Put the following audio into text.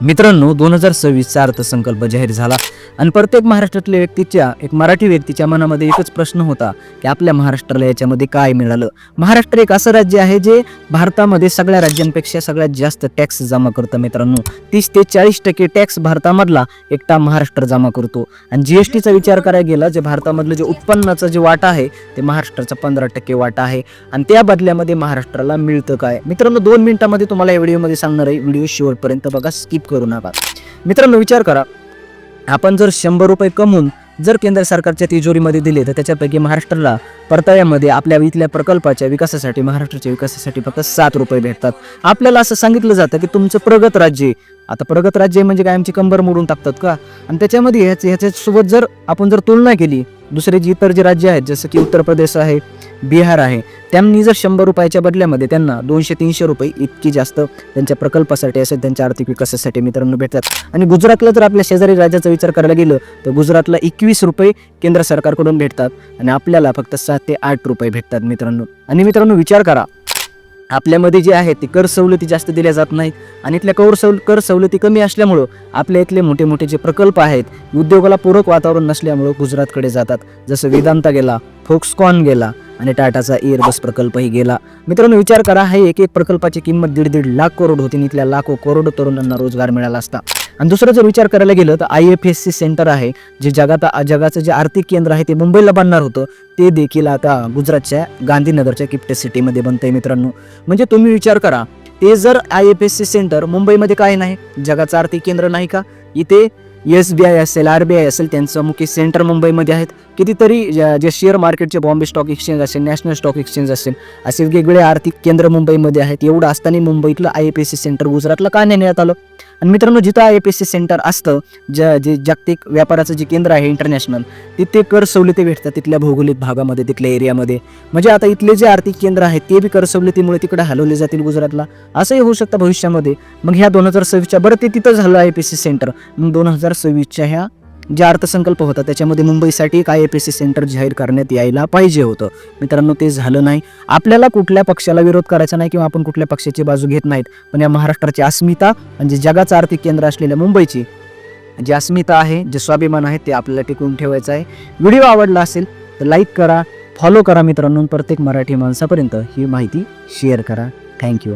मित्रांनो, 2026चा अर्थसंकल्प जाहीर झाला आणि प्रत्येक महाराष्ट्रातल्या व्यक्तीच्या, एक मराठी व्यक्तीच्या मनामध्ये एकच प्रश्न होता की आपल्या महाराष्ट्राला याच्यामध्ये काय मिळालं. महाराष्ट्र एक असं राज्य आहे जे भारतामध्ये सगळ्या राज्यांपेक्षा सगळ्यात जास्त टॅक्स जमा करतं. मित्रांनो, 30 ते 40% टॅक्स भारतामधला एकटा महाराष्ट्र जमा करतो. आणि जीएसटीचा विचार करायला गेला, जे भारतामधलं जे उत्पन्नाचं जे वाटा आहे ते महाराष्ट्राचा 15% वाटा आहे. आणि त्या बदल्यामध्ये महाराष्ट्राला मिळतं काय? मित्रांनो, 2 मिनिटांमध्ये तुम्हाला या व्हिडिओमध्ये सांगणार आहे. व्हिडिओ शेवटपर्यंत बघा, स्किप करू नका. मित्रांनो, विचार करा, आपण जर 100 रुपये कमवून जर केंद्र सरकारच्या तिजोरीमध्ये दिले तर त्याच्यापैकी महाराष्ट्राला परताव्यामध्ये आपल्या इथल्या प्रकल्पाच्या विकासासाठी, महाराष्ट्राच्या विकासासाठी फक्त 7 रुपये भेटतात. आपल्याला असं सांगितलं जातं की तुमचं प्रगत राज्य आहे. आता प्रगत राज्य म्हणजे काय, आमची कंबर मोडून टाकतात का? आणि त्याच्यामध्ये ह्याच्यासोबत जर आपण जर तुलना केली, दुसरे जी इतर जे राज्य आहेत जसं की उत्तर प्रदेश आहे, बिहार आहे, त्यांनी जर 100 रुपयाच्या बदल्यामध्ये त्यांना 200-300 रुपये इतकी जास्त त्यांच्या प्रकल्पासाठी असेल, त्यांच्या आर्थिक विकासासाठी मित्रांनो भेटतात. आणि गुजरातला जर आपल्या शेजारी राज्याचा विचार करायला गेलं तर गुजरातला 21 रुपये केंद्र सरकारकडून भेटतात आणि आपल्याला फक्त 7 ते 8 रुपये भेटतात मित्रांनो. आणि मित्रांनो, विचार करा, आपल्यामध्ये जे आहे ते कर सवलती जास्त दिल्या जात नाहीत आणि इथल्या कर सवलती कमी असल्यामुळं आपल्या इथले मोठे मोठे जे प्रकल्प आहेत, उद्योगाला पूरक वातावरण नसल्यामुळं गुजरातकडे जातात. जसं वेदांता गेला, फोक्सकॉन गेला आणि टाटाचा एअरबस प्रकल्पही गेला. मित्रांनो, विचार करा, हे एक प्रकल्पाची किंमत 1.5 लाख करोड होती. इथल्या लाखो करोड तरुणांना रोजगार मिळाला असता. आणि दुसरं जर विचार करायला गेलं तर IFSC सेंटर आहे, जे जगाचं जे आर्थिक केंद्र आहे ते मुंबईला बनणार होतं, ते देखील आता गुजरातच्या गांधीनगरच्या किप्टे सिटीमध्ये बनतंय मित्रांनो. म्हणजे तुम्ही विचार करा, ते जर IFSC सेंटर मुंबईमध्ये काय नाही, जगाचं आर्थिक केंद्र नाही का? इथे SBI असेल, RBI असेल, त्यांचं मुख्य सेंटर मुंबईमध्ये आहेत. कितीतरी जे शेअर मार्केटचे बॉम्बे स्टॉक एक्सचेंज असेल, नॅशनल स्टॉक एक्सचेंज असेल, असे वेगवेगळे आर्थिक केंद्र मुंबईमध्ये आहेत. एवढं असताना मुंबईतलं IFSC सेंटर गुजरातला का नेण्यात आलं? आणि मित्रांनो, जिथं IFSC सेंटर असतं, जे जागतिक व्यापाराचं जे केंद्र आहे इंटरनॅशनल, तिथे कर सवलती भेटतात तिथल्या भौगोलिक भागामध्ये, तिथल्या एरियामध्ये. म्हणजे आता इथले जे आर्थिक केंद्र आहे ते बी कर सवलतीमुळे तिकडे हलवले जातील गुजरातला, असंही होऊ शकतं भविष्यामध्ये. मग ह्या 2026च्या बरं ते तिथं झालं IFSC सेंटर. मग 2026च्या ह्या जे अर्थसंकल्प होता त्याच्यामध्ये मुंबईसाठी एक IFSC सेंटर जाहीर करण्यात यायला पाहिजे होतं. मित्रांनो, ते झालं नाही. आपल्याला कुठल्या पक्षाला विरोध करायचा नाही किंवा आपण कुठल्या पक्षाची बाजू घेत नाहीत, पण या महाराष्ट्राची अस्मिता म्हणजे जगाचं आर्थिक केंद्र असलेल्या मुंबईची जी अस्मिता आहे, जे स्वाभिमान आहे, ते आपल्याला टिकवून ठेवायचं आहे. व्हिडिओ आवडला असेल तर लाईक करा, फॉलो करा मित्रांनो. प्रत्येक मराठी माणसापर्यंत ही माहिती शेअर करा. थँक्यू.